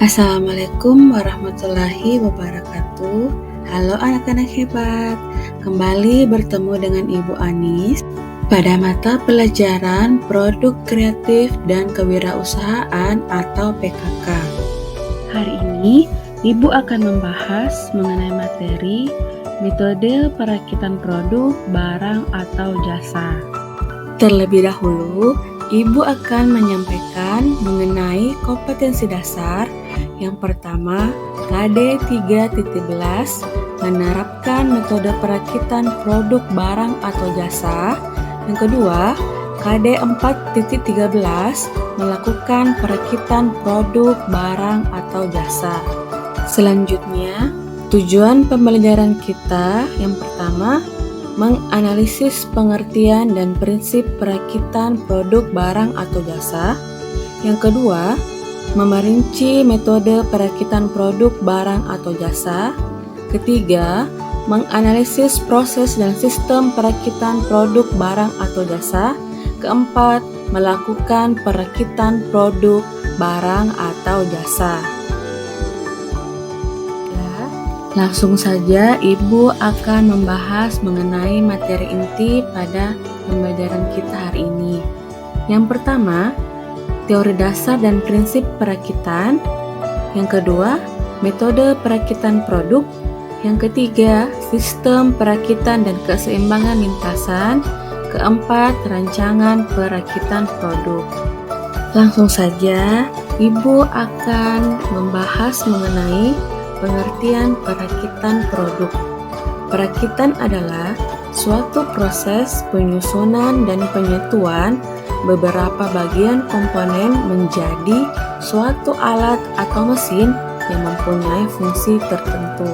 Assalamualaikum warahmatullahi wabarakatuh. Halo anak-anak hebat, kembali bertemu dengan Ibu Anis pada mata pelajaran Produk Kreatif dan Kewirausahaan atau PKK. Hari ini Ibu akan membahas mengenai materi metode perakitan produk, barang, atau jasa. Terlebih dahulu, Ibu akan menyampaikan mengenai kompetensi dasar. Yang pertama, KD 3.11 menerapkan metode perakitan produk, barang, atau jasa. Yang kedua, KD 4.13 melakukan perakitan produk, barang, atau jasa. Selanjutnya, tujuan pembelajaran kita yang pertama, menganalisis pengertian dan prinsip perakitan produk, barang, atau jasa. Yang kedua, memerinci metode perakitan produk, barang, atau jasa. Ketiga, menganalisis proses dan sistem perakitan produk, barang, atau jasa. Keempat, melakukan perakitan produk, barang, atau jasa. Langsung saja Ibu akan membahas mengenai materi inti pada pembelajaran kita hari ini. Yang pertama, teori dasar dan prinsip perakitan. Yang kedua, metode perakitan produk. Yang ketiga, sistem perakitan dan keseimbangan lintasan. Keempat, rancangan perakitan produk. Langsung saja Ibu akan membahas mengenai pengertian perakitan produk. Perakitan adalah suatu proses penyusunan dan penyatuan beberapa bagian komponen menjadi suatu alat atau mesin yang mempunyai fungsi tertentu.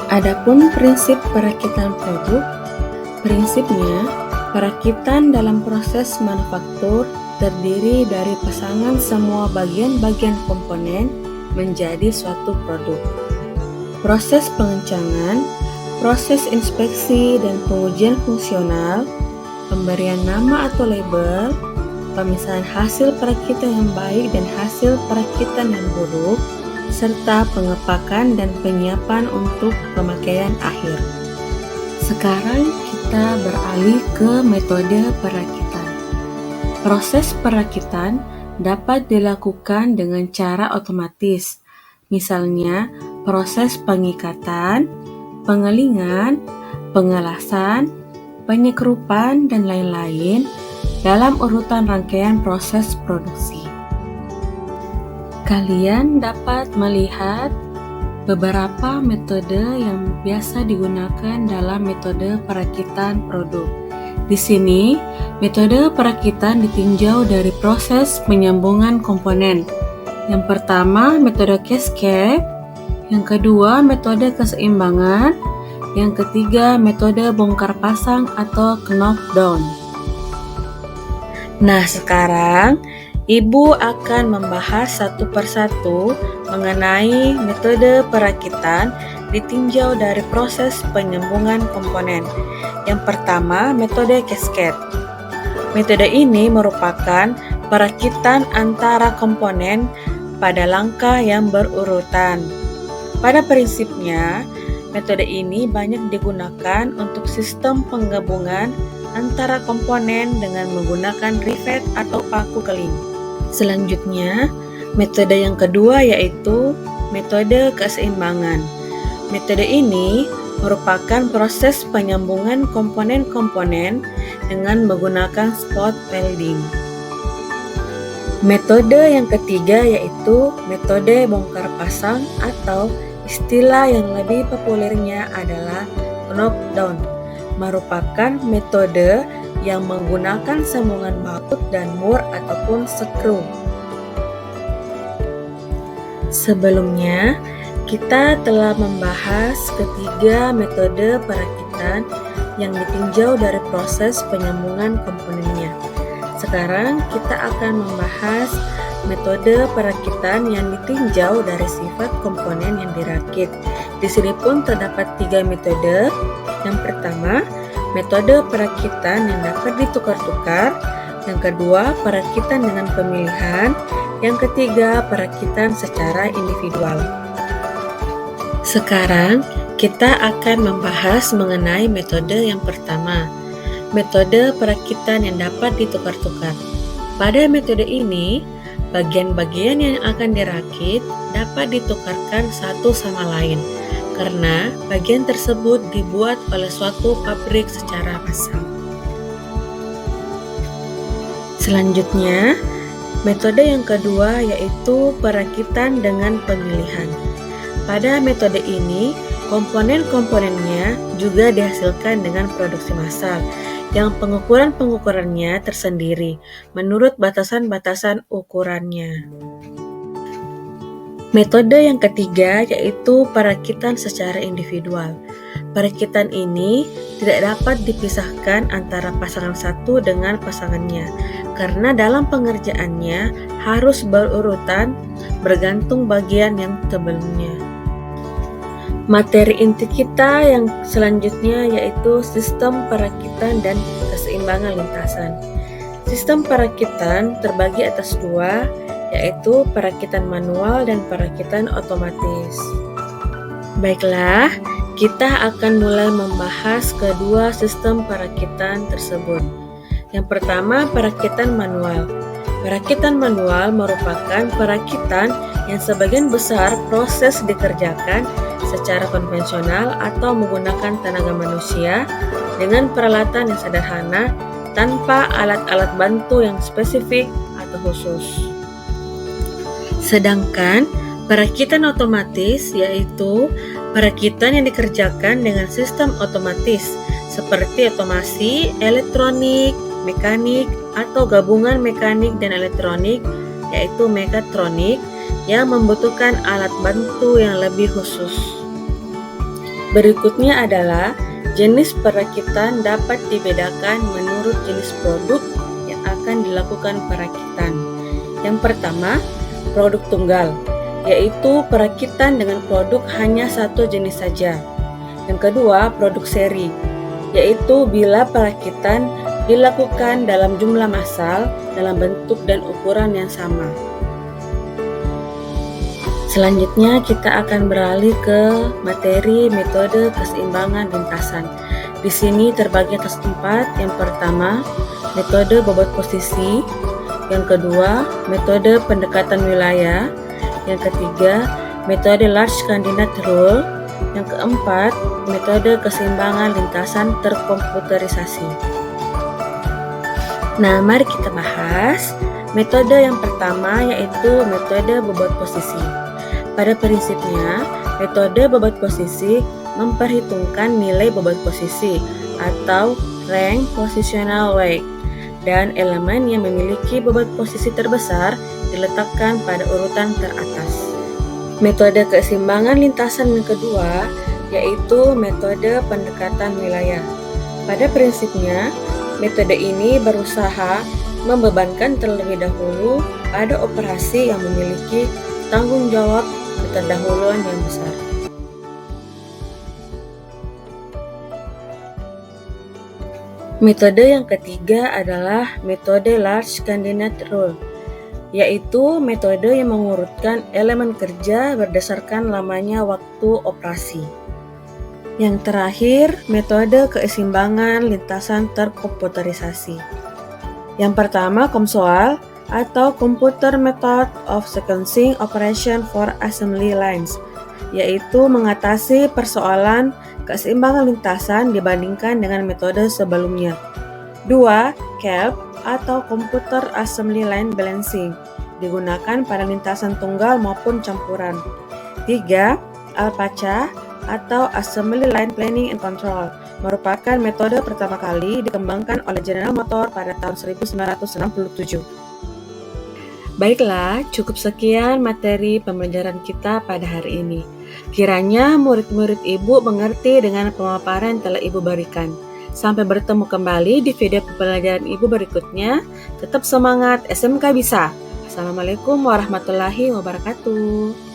Adapun prinsip perakitan produk, prinsipnya perakitan dalam proses manufaktur terdiri dari pasangan semua bagian-bagian komponen menjadi suatu produk. Proses pengencangan, proses inspeksi dan pengujian fungsional, pemberian nama atau label, pemisahan hasil perakitan yang baik dan hasil perakitan yang buruk, serta pengepakan dan penyiapan untuk pemakaian akhir. Sekarang kita beralih ke metode perakitan. Proses perakitan dapat dilakukan dengan cara otomatis, misalnya proses pengikatan, pengelingan, pengelasan, penyekrupan, dan lain-lain dalam urutan rangkaian proses produksi. Kalian dapat melihat beberapa metode yang biasa digunakan dalam metode perakitan produk. Di sini, metode perakitan ditinjau dari proses penyambungan komponen. Yang pertama, metode cascade. Yang kedua, metode keseimbangan. Yang ketiga, metode bongkar pasang atau knockdown. Nah, sekarang Ibu akan membahas satu persatu mengenai metode perakitan ditinjau dari proses penyambungan komponen. Yang pertama, metode cascade. Metode ini merupakan perakitan antara komponen pada langkah yang berurutan. Pada prinsipnya, metode ini banyak digunakan untuk sistem penggabungan antara komponen dengan menggunakan rivet atau paku keling. Selanjutnya, metode yang kedua yaitu metode keseimbangan. Metode ini merupakan proses penyambungan komponen-komponen dengan menggunakan spot welding. Metode yang ketiga yaitu metode bongkar pasang atau istilah yang lebih populernya adalah knockdown, merupakan metode yang menggunakan sambungan baut dan mur ataupun skru. Sebelumnya, kita telah membahas ketiga metode perakitan yang ditinjau dari proses penyambungan komponennya. Sekarang kita akan membahas metode perakitan yang ditinjau dari sifat komponen yang dirakit, Di sini pun terdapat 3 metode. Yang pertama, metode perakitan yang dapat ditukar-tukar. Yang kedua, perakitan dengan pemilihan. Yang ketiga, perakitan secara individual. Sekarang, kita akan membahas mengenai metode yang pertama, metode perakitan yang dapat ditukar-tukar. Pada metode ini, bagian-bagian yang akan dirakit dapat ditukarkan satu sama lain, karena bagian tersebut dibuat oleh suatu pabrik secara massal. Selanjutnya, metode yang kedua yaitu perakitan dengan pemilihan. Pada metode ini, komponen-komponennya juga dihasilkan dengan produksi massal, yang pengukurannya tersendiri menurut batasan-batasan ukurannya. Metode yang ketiga yaitu perakitan secara individual. Perakitan ini tidak dapat dipisahkan antara pasangan satu dengan pasangannya, karena dalam pengerjaannya harus berurutan bergantung bagian yang sebelumnya. Materi inti kita yang selanjutnya yaitu sistem perakitan dan keseimbangan lintasan. Sistem perakitan terbagi atas dua, yaitu perakitan manual dan perakitan otomatis. Baiklah, kita akan mulai membahas kedua sistem perakitan tersebut. Yang pertama, perakitan manual. Perakitan manual merupakan perakitan yang sebagian besar proses dikerjakan secara konvensional atau menggunakan tenaga manusia dengan peralatan yang sederhana tanpa alat-alat bantu yang spesifik atau khusus. Sedangkan perakitan otomatis yaitu perakitan yang dikerjakan dengan sistem otomatis seperti otomasi, elektronik, mekanik, atau gabungan mekanik dan elektronik yaitu mekatronik yang membutuhkan alat bantu yang lebih khusus. Berikutnya adalah jenis perakitan dapat dibedakan menurut jenis produk yang akan dilakukan perakitan. Yang pertama, produk tunggal, yaitu perakitan dengan produk hanya satu jenis saja. Yang kedua, produk seri, yaitu bila perakitan dilakukan dalam jumlah massal dalam bentuk dan ukuran yang sama. Selanjutnya kita akan beralih ke materi metode keseimbangan lintasan. Di sini terbagi atas 4. Yang pertama, metode bobot posisi. Yang kedua, metode pendekatan wilayah. Yang ketiga, metode large candidate rule. Yang keempat, metode keseimbangan lintasan terkomputerisasi. Nah, mari kita bahas metode yang pertama yaitu metode bobot posisi. Pada prinsipnya, metode bobot posisi memperhitungkan nilai bobot posisi atau rank positional weight dan elemen yang memiliki bobot posisi terbesar diletakkan pada urutan teratas. Metode keseimbangan lintasan yang kedua yaitu metode pendekatan wilayah. Pada prinsipnya, metode ini berusaha membebankan terlebih dahulu pada operasi yang memiliki tanggung jawab keterdahuluan yang besar. Metode yang ketiga adalah metode large candidate rule, yaitu metode yang mengurutkan elemen kerja berdasarkan lamanya waktu operasi. Yang terakhir, metode keseimbangan lintasan terkomputerisasi. Yang pertama, COMSOAL atau Computer Method of Sequencing Operation for Assembly Lines, yaitu mengatasi persoalan keseimbangan lintasan dibandingkan dengan metode sebelumnya. 2. CALB atau Computer Assembly Line Balancing, digunakan pada lintasan tunggal maupun campuran. 3. ALPACA atau Assembly Line Planning and Control, merupakan metode pertama kali dikembangkan oleh General Motors pada tahun 1967. Baiklah, cukup sekian materi pembelajaran kita pada hari ini. Kiranya murid-murid Ibu mengerti dengan pemaparan yang telah Ibu berikan. Sampai bertemu kembali di video pembelajaran Ibu berikutnya. Tetap semangat, SMK bisa. Assalamualaikum warahmatullahi wabarakatuh.